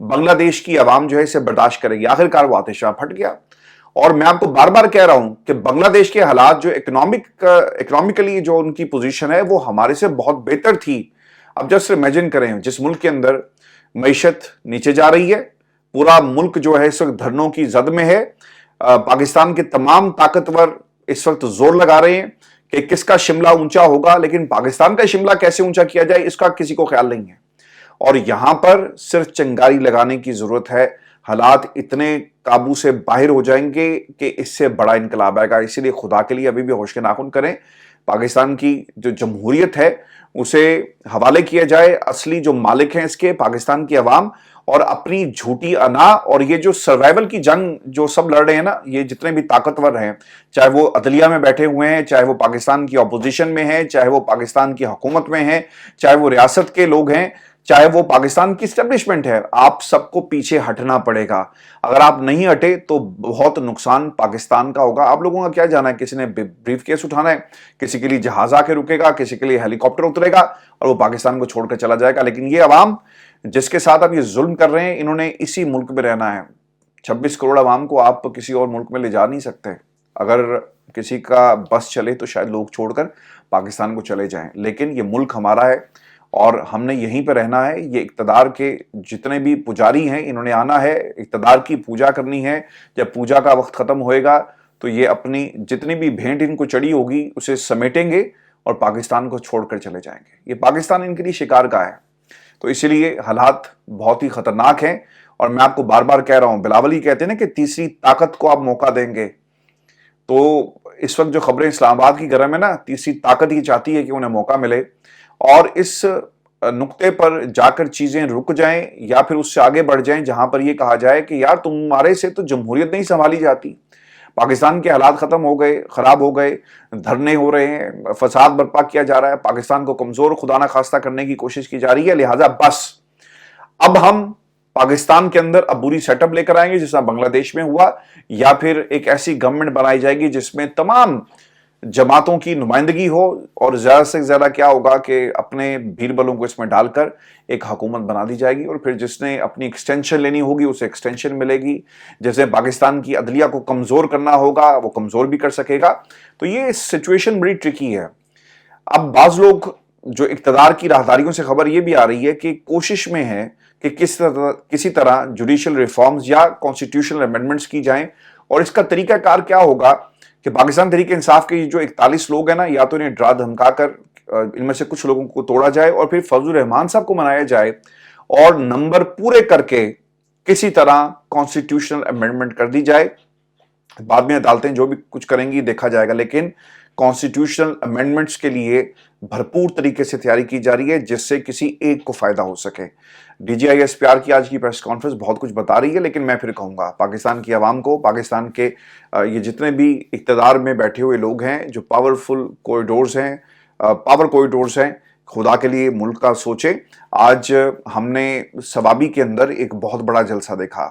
بنگلہ دیش کی عوام جو ہے اسے برداشت کرے گی؟ آخرکار وہ آتشفشاں پھٹ گیا. اور میں آپ کو بار بار کہہ رہا ہوں کہ بنگلہ دیش کے حالات جو اکنامکلی جو ان کی پوزیشن ہے وہ ہمارے سے بہت بہتر تھی. اب جسٹ امیجن کریں جس ملک کے اندر معیشت نیچے جا رہی ہے، پورا ملک جو ہے اس وقت دھرنوں کی زد میں ہے، پاکستان کے تمام طاقتور اس وقت زور لگا رہے ہیں کہ کس کا شملہ اونچا ہوگا، لیکن پاکستان کا شملہ کیسے اونچا کیا جائے اس کا کسی کو خیال نہیں ہے. اور یہاں پر صرف چنگاری لگانے کی ضرورت ہے. حالات اتنے قابو سے باہر ہو جائیں گے کہ اس سے بڑا انقلاب آئے گا. اسی لیے خدا کے لیے ابھی بھی ہوش کے ناخن کریں. پاکستان کی جو جمہوریت ہے اسے حوالے کیا جائے. اصلی جو مالک ہیں اس کے پاکستان کی عوام، اور اپنی جھوٹی انا اور یہ جو سروائیول کی جنگ جو سب لڑ رہے ہیں نا، یہ جتنے بھی طاقتور ہیں، چاہے وہ عدلیہ میں بیٹھے ہوئے ہیں، چاہے وہ پاکستان کی اپوزیشن میں ہیں، چاہے وہ پاکستان کی حکومت میں ہیں، چاہے وہ ریاست کے لوگ ہیں، چاہے وہ پاکستان کی اسٹیبلشمنٹ ہے، آپ سب کو پیچھے ہٹنا پڑے گا. اگر آپ نہیں ہٹے تو بہت نقصان پاکستان کا ہوگا. آپ لوگوں کا کیا جانا ہے؟ کسی نے بریف کیس اٹھانا ہے، کسی کے لیے جہاز آ کے رکے گا، کسی کے لیے ہیلی کاپٹر اترے گا اور وہ پاکستان کو چھوڑ کر چلا جائے گا. لیکن یہ عوام جس کے ساتھ آپ یہ ظلم کر رہے ہیں، انہوں نے اسی ملک میں رہنا ہے. 26 کروڑ عوام کو آپ کسی اور ملک میں لے جا نہیں سکتے. اگر کسی کا بس چلے تو شاید لوگ چھوڑ کر پاکستان کو چلے جائیں، لیکن یہ ملک ہمارا ہے اور ہم نے یہیں پہ رہنا ہے. یہ اقتدار کے جتنے بھی پجاری ہیں انہوں نے آنا ہے، اقتدار کی پوجا کرنی ہے. جب پوجا کا وقت ختم ہوئے گا تو یہ اپنی جتنی بھی بھینٹ ان کو چڑھی ہوگی اسے سمیٹیں گے اور پاکستان کو چھوڑ کر چلے جائیں گے. یہ پاکستان ان کے لیے شکار کا ہے. تو اسی لیے حالات بہت ہی خطرناک ہیں. اور میں آپ کو بار بار کہہ رہا ہوں، بلاول ہی کہتے ہیں نا کہ تیسری طاقت کو آپ موقع دیں گے. تو اس وقت جو خبریں اسلام آباد کی گرم ہے نا، تیسری طاقت ہی چاہتی ہے کہ انہیں موقع ملے اور اس نقطے پر جا کر چیزیں رک جائیں یا پھر اس سے آگے بڑھ جائیں جہاں پر یہ کہا جائے کہ یار تمہارے سے تو جمہوریت نہیں سنبھالی جاتی. پاکستان کے حالات ختم ہو گئے، خراب ہو گئے، دھرنے ہو رہے ہیں، فساد برپا کیا جا رہا ہے، پاکستان کو کمزور خدا نہ خواستہ کرنے کی کوشش کی جا رہی ہے. لہٰذا بس اب ہم پاکستان کے اندر اب بری سیٹ اپ لے کر آئیں گے جیسا بنگلہ دیش میں ہوا، یا پھر ایک ایسی گورنمنٹ بنائی جائے گی جس میں تمام جماعتوں کی نمائندگی ہو اور زیادہ سے زیادہ کیا ہوگا کہ اپنے بھیر بلوں کو اس میں ڈال کر ایک حکومت بنا دی جائے گی. اور پھر جس نے اپنی ایکسٹینشن لینی ہوگی اسے ایکسٹینشن ملے گی. جیسے پاکستان کی عدلیہ کو کمزور کرنا ہوگا وہ کمزور بھی کر سکے گا. تو یہ سچویشن بڑی ٹرکی ہے. اب بعض لوگ جو اقتدار کی راہداریوں سے خبر یہ بھی آ رہی ہے کہ کوشش میں ہے کہ کسی طرح جوڈیشل ریفارمز یا کانسٹیٹیوشنل امینڈمنٹس کی جائیں. اور اس کا طریقہ کار کیا ہوگا کہ پاکستان تحریک انصاف کے جو 41 لوگ ہیں نا، یا تو انہیں ڈرا دھمکا کر ان میں سے کچھ لوگوں کو توڑا جائے اور پھر فضل الرحمان صاحب کو منایا جائے اور نمبر پورے کر کے کسی طرح کانسٹیٹیوشنل امینڈمنٹ کر دی جائے. بعد میں عدالتیں جو بھی کچھ کریں گی دیکھا جائے گا، لیکن کانسٹیٹیوشنل امینڈمنٹس کے لیے بھرپور طریقے سے تیاری کی جا رہی ہے جس سے کسی ایک کو فائدہ ہو سکے. D G I S P R کی آج کی پریس کانفرنس بہت کچھ بتا رہی ہے، لیکن میں پھر کہوں گا پاکستان کی عوام کو، پاکستان کے یہ جتنے بھی اقتدار میں بیٹھے ہوئے لوگ ہیں جو پاورفل کوریڈورز ہیں، پاور کوریڈورز ہیں، خدا کے لیے ملک کا سوچیں. آج ہم نے ثوابی کے اندر ایک بہت بڑا جلسہ دیکھا.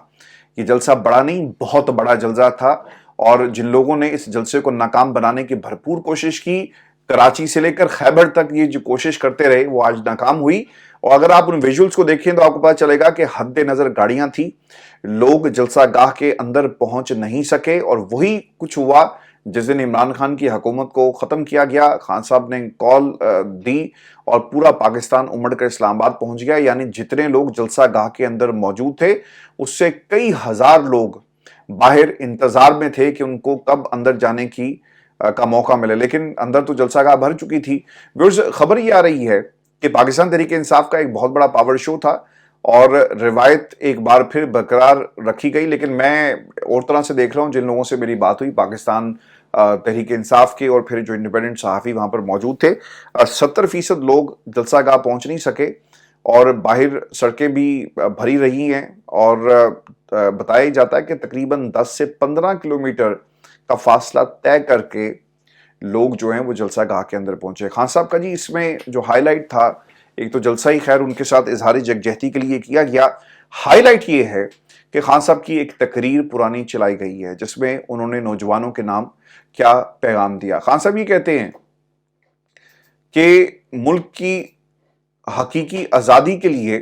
یہ جلسہ بڑا نہیں بہت بڑا جلسہ تھا، اور جن لوگوں نے اس جلسے کو ناکام بنانے کی بھرپور کوشش کی، کراچی سے لے کر خیبر تک یہ جو کوشش کرتے رہے وہ آج ناکام ہوئی. اور اگر آپ ان ویژولز کو دیکھیں تو آپ کو پتا چلے گا کہ حد نظر گاڑیاں تھیں، لوگ جلسہ گاہ کے اندر پہنچ نہیں سکے. اور وہی کچھ ہوا جس دن عمران خان کی حکومت کو ختم کیا گیا. خان صاحب نے کال دی اور پورا پاکستان امڑ کر اسلام آباد پہنچ گیا. یعنی جتنے لوگ جلسہ گاہ کے اندر موجود تھے اس سے کئی ہزار لوگ باہر انتظار میں تھے کہ ان کو کب اندر جانے کا موقع ملے، لیکن اندر تو جلسہ گاہ بھر چکی تھی. خبر یہ آ رہی ہے کہ پاکستان تحریک انصاف کا ایک بہت بڑا پاور شو تھا اور روایت ایک بار پھر برقرار رکھی گئی. لیکن میں اور طرح سے دیکھ رہا ہوں، جن لوگوں سے میری بات ہوئی پاکستان تحریک انصاف کے اور پھر جو انڈیپینڈنٹ صحافی وہاں پر موجود تھے، 70% لوگ جلسہ گاہ پہنچ نہیں سکے اور باہر سڑکیں بھی بھری رہی ہیں. اور بتایا جاتا ہے کہ تقریباً 10 سے 15 کلومیٹر کا فاصلہ طے کر کے لوگ جو ہیں وہ جلسہ گاہ کے اندر پہنچے. خان صاحب کا جی اس میں جو ہائی لائٹ تھا، ایک تو جلسہ ہی خیر ان کے ساتھ اظہار یکجہتی کے لیے کیا گیا. ہائی لائٹ یہ ہے کہ خان صاحب کی ایک تقریر پرانی چلائی گئی ہے جس میں انہوں نے نوجوانوں کے نام کیا پیغام دیا. خان صاحب یہ کہتے ہیں کہ ملک کی حقیقی آزادی کے لیے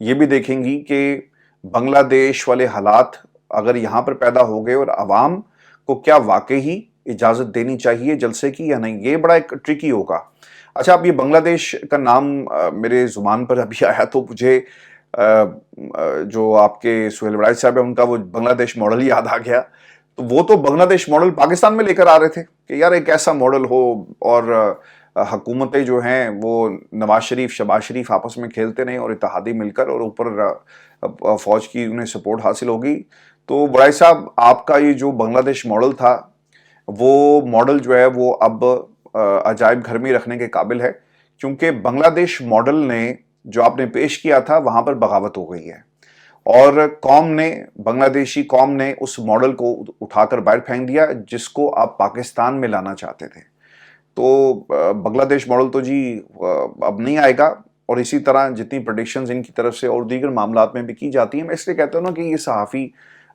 یہ بھی دیکھیں گی کہ بنگلہ دیش والے حالات اگر یہاں پر پیدا ہو گئے اور عوام کو کیا واقعی اجازت دینی چاہیے جلسے کی یا نہیں، یہ بڑا ایک ٹرکی ہوگا۔ اچھا، اب یہ بنگلہ دیش کا نام میرے زبان پر ابھی آیا تو مجھے جو آپ کے سہیل وڑائچ صاحب ہیں ان کا وہ بنگلہ دیش ماڈل یاد آ گیا۔ تو وہ تو بنگلہ دیش ماڈل پاکستان میں لے کر آ رہے تھے کہ یار ایک ایسا ماڈل ہو، اور حکومتیں جو ہیں وہ نواز شریف شہباز شریف آپس میں کھیلتے نہیں اور اتحادی مل کر، اور اوپر فوج کی انہیں سپورٹ حاصل ہوگی۔ تو وڑائچ صاحب، آپ کا یہ جو بنگلہ دیش ماڈل تھا وہ ماڈل جو ہے وہ اب عجائب گھر میں رکھنے کے قابل ہے، کیونکہ بنگلہ دیش ماڈل نے جو آپ نے پیش کیا تھا وہاں پر بغاوت ہو گئی ہے، اور قوم نے، بنگلہ دیشی قوم نے اس ماڈل کو اٹھا کر باہر پھینک دیا جس کو آپ پاکستان میں لانا چاہتے تھے۔ تو بنگلہ دیش ماڈل تو جی اب نہیں آئے گا، اور اسی طرح جتنی پریڈکشنز ان کی طرف سے اور دیگر معاملات میں بھی کی جاتی ہیں، میں اس لیے کہتا ہوں نا کہ یہ صحافی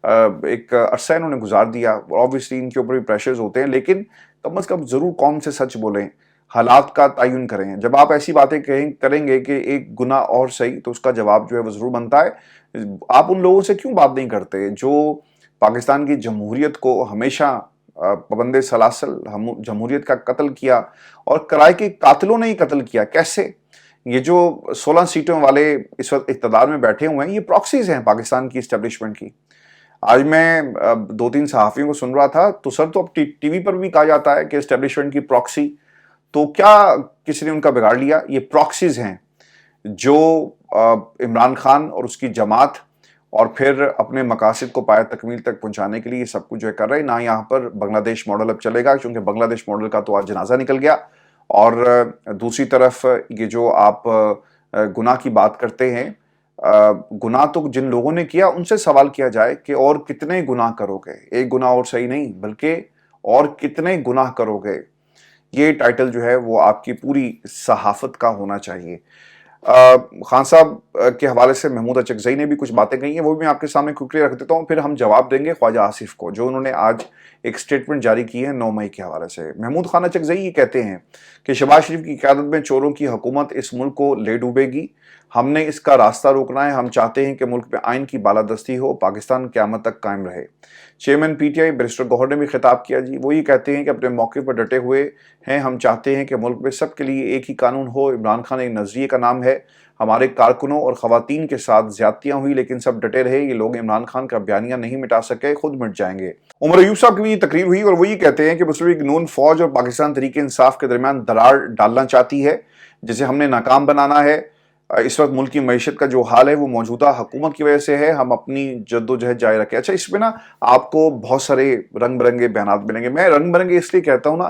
ایک عرصہ انہوں نے گزار دیا، آبویسلی ان کے اوپر بھی پریشرز ہوتے ہیں، لیکن کم از کم ضرور قوم سے سچ بولیں، حالات کا تعین کریں۔ جب آپ ایسی باتیں کریں گے کہ ایک گناہ اور صحیح، تو اس کا جواب جو ہے وہ ضرور بنتا ہے۔ آپ ان لوگوں سے کیوں بات نہیں کرتے جو پاکستان کی جمہوریت کو ہمیشہ پابند سلاسل جمہوریت کا قتل کیا، اور کرائے کے قاتلوں نے ہی قتل کیا؟ کیسے؟ یہ جو 16 سیٹوں والے اس وقت اقتدار میں بیٹھے ہوئے ہیں، یہ پراکسیز ہیں پاکستان کی اسٹیبلشمنٹ کی۔ آج میں 2-3 صحافیوں کو سن رہا تھا، تو سر تو اب ٹی وی پر بھی کہا جاتا ہے کہ اسٹیبلشمنٹ کی پراکسی، تو کیا کسی نے ان کا بگاڑ لیا؟ یہ پراکسیز ہیں جو عمران خان اور اس کی جماعت اور پھر اپنے مقاصد کو پایہ تکمیل تک پہنچانے کے لیے یہ سب کچھ جو ہے کر رہے ہیں۔ نہ یہاں پر بنگلہ دیش ماڈل اب چلے گا، کیونکہ بنگلہ دیش ماڈل کا تو آج جنازہ نکل گیا، اور دوسری طرف یہ جو آپ گناہ کی بات کرتے ہیں، گناہ تو جن لوگوں نے کیا ان سے سوال کیا جائے کہ اور کتنے گناہ کرو گے؟ ایک گناہ اور صحیح نہیں، بلکہ اور کتنے گناہ کرو گے؟ یہ ٹائٹل جو ہے وہ آپ کی پوری صحافت کا ہونا چاہیے۔ خان صاحب کے حوالے سے محمود اچکزئی نے بھی کچھ باتیں کہی ہیں، وہ بھی میں آپ کے سامنے کھلے رکھ دیتا ہوں، پھر ہم جواب دیں گے خواجہ آصف کو، جو انہوں نے آج ایک سٹیٹمنٹ جاری کی ہے 9 مئی کے حوالے سے۔ محمود خان اچکزئی یہ کہتے ہیں کہ شہباز شریف کی قیادت میں چوروں کی حکومت اس ملک کو لے ڈوبے گی، ہم نے اس کا راستہ روکنا ہے، ہم چاہتے ہیں کہ ملک میں آئین کی بالادستی ہو، پاکستان قیامت تک قائم رہے۔ Chairman P T I barrister Gohar نے بھی خطاب کیا جی، وہ یہ کہتے ہیں کہ اپنے موقع پر ڈٹے ہوئے ہیں، ہم چاہتے ہیں کہ ملک میں سب کے لیے ایک ہی قانون ہو۔ عمران خان ایک نظریے کا نام ہے، ہمارے کارکنوں اور خواتین کے ساتھ زیادتیاں ہوئی لیکن سب ڈٹے رہے، یہ لوگ عمران خان کا بیانیہ نہیں مٹا سکے، خود مٹ جائیں گے۔ عمر ایوب صاحب کی بھی یہ تقریر ہوئی، اور وہ یہ کہتے ہیں کہ مسلم لیگ نون فوج اور پاکستان تحریک انصاف کے درمیان درار ڈالنا چاہتی ہے، جسے ہم نے ناکام بنانا ہے۔ اس وقت ملک کی معیشت کا جو حال ہے وہ موجودہ حکومت کی وجہ سے ہے، ہم اپنی جد و جہد جاری رکھیں۔ اچھا، اس میں نا آپ کو بہت سارے رنگ برنگے بیانات ملیں گے۔ میں رنگ برنگے اس لیے کہتا ہوں نا،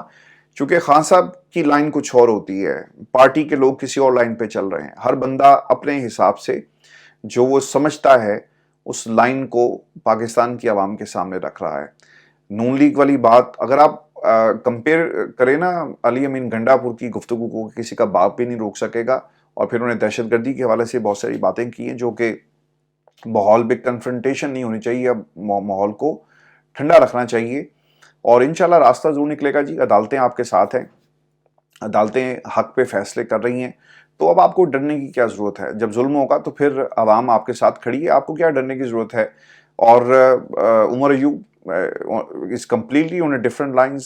چونکہ خان صاحب کی لائن کچھ اور ہوتی ہے، پارٹی کے لوگ کسی اور لائن پہ چل رہے ہیں، ہر بندہ اپنے حساب سے جو وہ سمجھتا ہے اس لائن کو پاکستان کی عوام کے سامنے رکھ رہا ہے۔ نون لیگ والی بات اگر آپ کمپیئر کریں نا علی امین گنڈا پور کی گفتگو کو، کسی کا باپ بھی نہیں روک سکے گا، اور پھر انہیں دہشت گردی کے حوالے سے بہت ساری باتیں کی ہیں، جو کہ ماحول میں کنفرنٹیشن نہیں ہونی چاہیے، اب ماحول کو ٹھنڈا رکھنا چاہیے، اور انشاءاللہ راستہ ضرور نکلے گا جی۔ عدالتیں آپ کے ساتھ ہیں، عدالتیں حق پہ فیصلے کر رہی ہیں، تو اب آپ کو ڈرنے کی کیا ضرورت ہے؟ جب ظلم ہوگا تو پھر عوام آپ کے ساتھ کھڑی ہے، آپ کو کیا ڈرنے کی ضرورت ہے؟ اور Omar Ayub is completely on a different lines,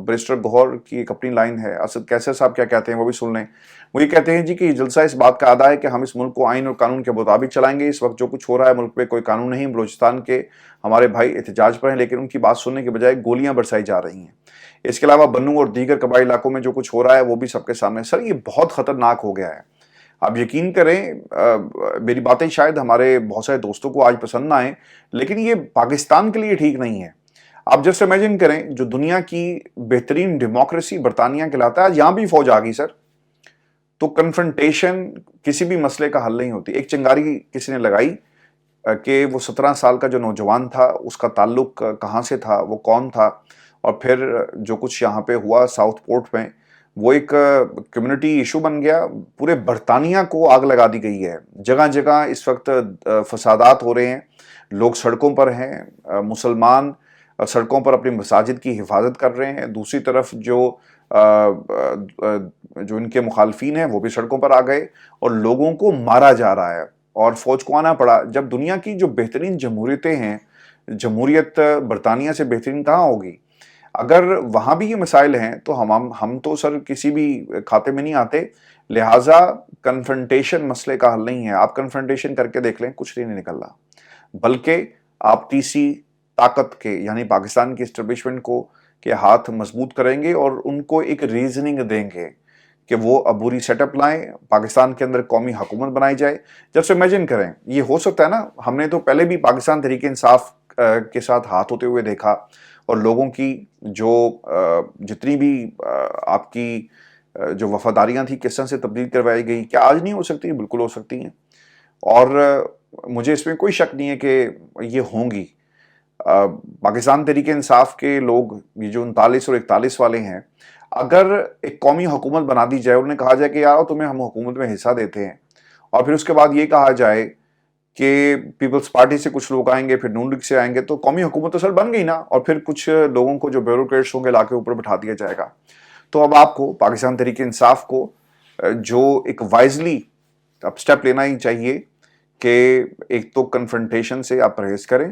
barrister Gohar کی ایک اپنی لائن ہے، اسد کیسر صاحب کیا کہتے ہیں وہ بھی سن لیں۔ وہ یہ کہتے ہیں جی کہ یہ جلسہ اس بات کا ادا ہے کہ ہم اس ملک کو آئین اور قانون کے مطابق چلائیں گے۔ اس وقت جو کچھ ہو رہا ہے ملک پہ کوئی قانون نہیں، بلوچستان کے ہمارے بھائی احتجاج پر ہیں، لیکن ان کی بات سننے کے بجائے گولیاں برسائی جا رہی ہیں۔ اس کے علاوہ بنو اور دیگر قبائلی علاقوں میں جو کچھ ہو رہا ہے وہ بھی سب کے سامنے۔ سر یہ بہت خطرناک ہو گیا ہے، آپ یقین کریں، میری باتیں شاید ہمارے بہت سارے دوستوں کو آج پسند نہ آئیں، لیکن یہ پاکستان کے لیے ٹھیک نہیں ہے۔ آپ جسٹ امیجن کریں، جو دنیا کی بہترین ڈیموکریسی برطانیہ کہلاتا ہے، آج یہاں بھی فوج آ گئی سر، تو کنفرنٹیشن کسی بھی مسئلے کا حل نہیں ہوتی۔ ایک چنگاری کسی نے لگائی کہ وہ 17 سال کا جو نوجوان تھا اس کا تعلق کہاں سے تھا، وہ کون تھا، اور پھر جو کچھ یہاں پہ ہوا ساؤتھ پورٹ میں، وہ ایک کمیونٹی ایشو بن گیا، پورے برطانیہ کو آگ لگا دی گئی ہے۔ جگہ جگہ اس وقت فسادات ہو رہے ہیں، لوگ سڑکوں پر ہیں، مسلمان سڑکوں پر اپنی مساجد کی حفاظت کر رہے ہیں، دوسری طرف جو ان کے مخالفین ہیں وہ بھی سڑکوں پر آ گئے، اور لوگوں کو مارا جا رہا ہے۔ اور فوج کو آنا پڑا. جب دنیا کی جو بہترین جمہوریتیں ہیں, جمہوریت برطانیہ سے بہترین کہاں ہوگی؟ اگر وہاں بھی یہ مسائل ہیں تو ہم تو سر کسی بھی کھاتے میں نہیں آتے. لہٰذا کنفرنٹیشن مسئلے کا حل نہیں ہے. آپ کنفرنٹیشن کر کے دیکھ لیں, کچھ نہیں نکل رہا, بلکہ آپ تیسری طاقت کے یعنی پاکستان کی اسٹیبلشمنٹ کو کے ہاتھ مضبوط کریں گے اور ان کو ایک ریزننگ دیں گے کہ وہ عبوری سیٹ اپ لائیں, پاکستان کے اندر قومی حکومت بنائی جائے. جب سے امیجن کریں, یہ ہو سکتا ہے نا, ہم نے تو پہلے بھی پاکستان تحریک انصاف کے ساتھ ہاتھ ہوتے ہوئے دیکھا, اور لوگوں کی جو جتنی بھی آپ کی جو وفاداریاں تھیں کس طرح سے تبدیل کروائی گئی. کیا آج نہیں ہو سکتی؟ بالکل ہو سکتی ہیں, اور مجھے اس میں کوئی شک نہیں ہے کہ یہ ہوں گی. پاکستان تحریک انصاف کے لوگ, یہ جو 39 اور 41 والے ہیں, اگر ایک قومی حکومت بنا دی جائے, انہیں کہا جائے کہ یار تمہیں ہم حکومت میں حصہ دیتے ہیں, اور پھر اس کے بعد یہ کہا جائے کہ پیپلز پارٹی سے کچھ لوگ آئیں گے, پھر نون لیگ سے آئیں گے, تو قومی حکومت تو سر بن گئی نا, اور پھر کچھ لوگوں کو جو بیوروکریٹس ہوں گے لا کے اوپر بٹھا دیا جائے گا. تو اب آپ کو پاکستان تحریک انصاف کو جو ایک وائزلی اب سٹیپ لینا ہی چاہیے کہ ایک تو کنفرنٹیشن سے آپ پرہیز کریں,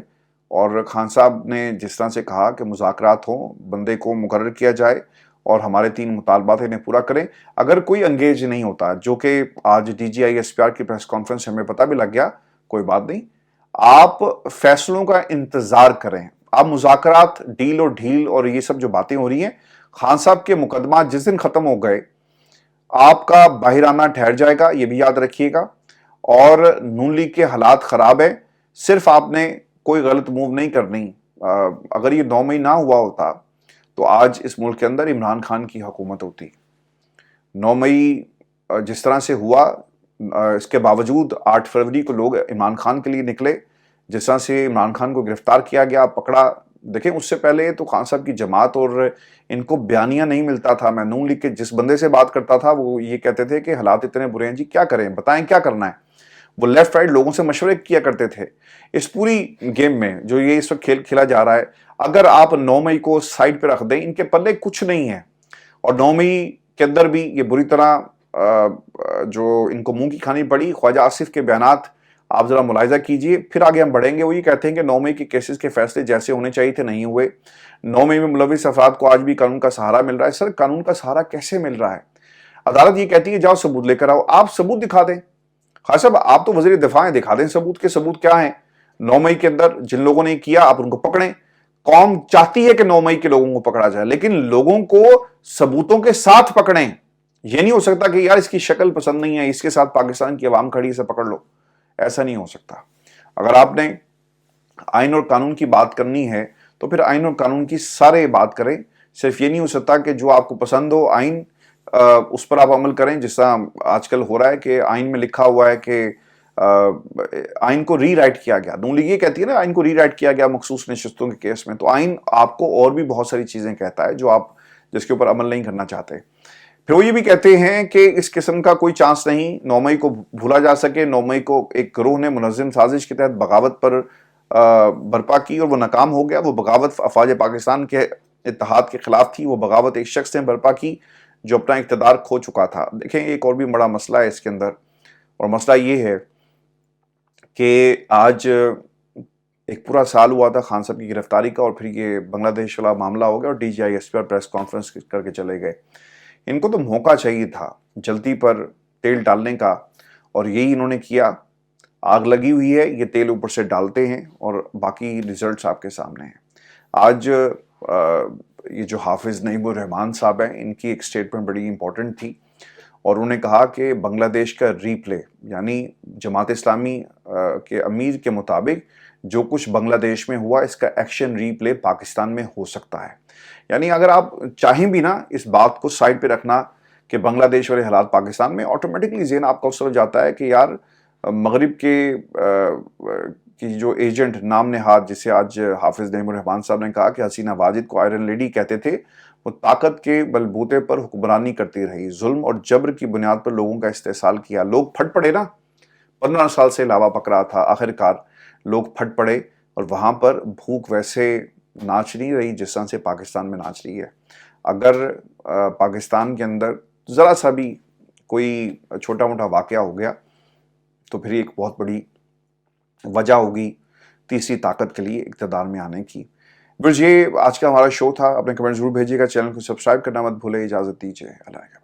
اور خان صاحب نے جس طرح سے کہا کہ مذاکرات ہوں, بندے کو مقرر کیا جائے اور ہمارے 3 مطالبات انہیں پورا کریں. اگر کوئی انگیج نہیں ہوتا, جو کہ آج D G I S P R کی پریس کانفرنس ہمیں پتہ بھی لگ گیا, کوئی بات نہیں, آپ فیصلوں کا انتظار کریں. آپ مذاکرات, ڈیل اور ڈھیل اور یہ سب جو باتیں ہو رہی ہیں, خان صاحب کے مقدمات جس دن ختم ہو گئے آپ کا باہرانہ ٹھہر جائے گا, یہ بھی یاد رکھیے گا. اور نون لیگ کے حالات خراب ہیں, صرف آپ نے کوئی غلط موو نہیں کرنی. اگر یہ 9 مئی نہ ہوا ہوتا تو آج اس ملک کے اندر عمران خان کی حکومت ہوتی. 9 مئی جس طرح سے ہوا, اس کے باوجود 8 فروری کو لوگ عمران خان کے لیے نکلے. جس طرح سے عمران خان کو گرفتار کیا گیا, پکڑا, دیکھیں اس سے پہلے تو خان صاحب کی جماعت اور ان کو بیانیہ نہیں ملتا تھا. میں نون لیگ کے جس بندے سے بات کرتا تھا وہ یہ کہتے تھے کہ حالات اتنے برے ہیں جی, کیا کریں, بتائیں کیا کرنا ہے. وہ لیفٹ رائٹ لوگوں سے مشورے کیا کرتے تھے. اس پوری گیم میں جو یہ اس وقت کھیل کھیلا جا رہا ہے, اگر آپ 9 مئی کو سائڈ پہ رکھ دیں, ان کے پلے کچھ نہیں ہے. اور 9 مئی کے اندر بھی یہ بری طرح جو ان کو منہ کی کھانی پڑی. خواجہ آصف کے بیانات آپ ذرا ملاحظہ کیجئے, پھر آگے ہم بڑھیں گے. وہ یہ کہتے ہیں کہ 9 مئی کے کیسز کے فیصلے جیسے ہونے چاہیے تھے نہیں ہوئے. 9 مئی میں ملوث افراد کو آج بھی قانون کا سہارا مل رہا ہے. سر قانون کا سہارا کیسے مل رہا ہے؟ عدالت یہ کہتی ہے جاؤ ثبوت لے کر آؤ. آپ ثبوت دکھا دیں. خان صاحب آپ تو وزیر دفاع ہیں, دکھا دیں ثبوت کے. ثبوت کیا ہیں؟ 9 مئی کے اندر جن لوگوں نے کیا آپ ان کو پکڑیں. قوم چاہتی ہے کہ 9 مئی کے لوگوں کو پکڑا جائے, لیکن لوگوں کو ثبوتوں کے ساتھ پکڑیں. یہ نہیں ہو سکتا کہ یار اس کی شکل پسند نہیں ہے, اس کے ساتھ پاکستان کی عوام کھڑی, اسے پکڑ لو. ایسا نہیں ہو سکتا. اگر آپ نے آئین اور قانون کی بات کرنی ہے تو پھر آئین اور قانون کی سارے بات کریں. صرف یہ نہیں ہو سکتا کہ جو آپ کو پسند ہو آئین اس پر آپ عمل کریں, جس طرح آج کل ہو رہا ہے کہ آئین میں لکھا ہوا ہے کہ آئین کو ری رائٹ کیا گیا. نون لیگ یہ کہتی ہے نا آئین کو ری رائٹ کیا گیا مخصوص نشستوں کے کیس میں. تو آئین آپ کو اور بھی بہت ساری چیزیں کہتا ہے جو آپ جس کے اوپر عمل نہیں کرنا چاہتے. پھر وہ یہ بھی کہتے ہیں کہ اس قسم کا کوئی چانس نہیں 9 مئی کو بھولا جا سکے. 9 مئی کو ایک گروہ نے منظم سازش کے تحت بغاوت پر برپا کی اور وہ ناکام ہو گیا. وہ بغاوت افواج پاکستان کے اتحاد کے خلاف تھی. وہ بغاوت ایک شخص نے برپا کی جو اپنا اقتدار کھو چکا تھا. دیکھیں ایک اور بھی بڑا مسئلہ ہے اس کے اندر, اور مسئلہ یہ ہے کہ آج ایک پورا سال ہوا تھا خان صاحب کی گرفتاری کا, اور پھر یہ بنگلہ دیش والا معاملہ ہو گیا اور D G I S P R press conference کر کے چلے گئے. ان کو تو موقع چاہیے تھا جلدی پر تیل ڈالنے کا, اور یہی انہوں نے کیا. آگ لگی ہوئی ہے, یہ تیل اوپر سے ڈالتے ہیں اور باقی ریزلٹس آپ کے سامنے ہیں. آج یہ جو حافظ نعیم الرحمان صاحب ہیں, ان کی ایک سٹیٹمنٹ بڑی امپورٹنٹ تھی, اور انہوں نے کہا کہ بنگلہ دیش کا ری پلے, یعنی جماعت اسلامی کے امیر کے مطابق جو کچھ بنگلہ دیش میں ہوا اس کا ایکشن ری پلے پاکستان میں ہو سکتا ہے. یعنی اگر آپ چاہیں بھی نا اس بات کو سائڈ پہ رکھنا کہ بنگلہ دیش والے حالات پاکستان میں, آٹومیٹکلی ذہن آپ کا اس طرف جاتا ہے کہ یار مغرب کے کی جو ایجنٹ نام نہاد جسے آج حافظ نعیم الرحمان صاحب نے کہا کہ حسینہ واجد کو آئرن لیڈی کہتے تھے, وہ طاقت کے بلبوتے پر حکمرانی کرتی رہی, ظلم اور جبر کی بنیاد پر لوگوں کا استحصال کیا. لوگ پھٹ پڑے نا, 15 سال سے لاوا پک رہا تھا, آخرکار لوگ پھٹ پڑے, اور وہاں پر بھوک ویسے ناچ نہیں رہی جس طرح سے پاکستان میں ناچ رہی ہے. اگر پاکستان کے اندر ذرا سا بھی کوئی چھوٹا موٹا واقعہ ہو گیا تو پھر ایک بہت بڑی وجہ ہوگی تیسری طاقت کے لیے اقتدار میں آنے کی. بس یہ آج کا ہمارا شو تھا. اپنے کمنٹ ضرور بھیجیے گا. چینل کو سبسکرائب کرنا مت بھولے. اجازت دیجیے. اللہ حافظ.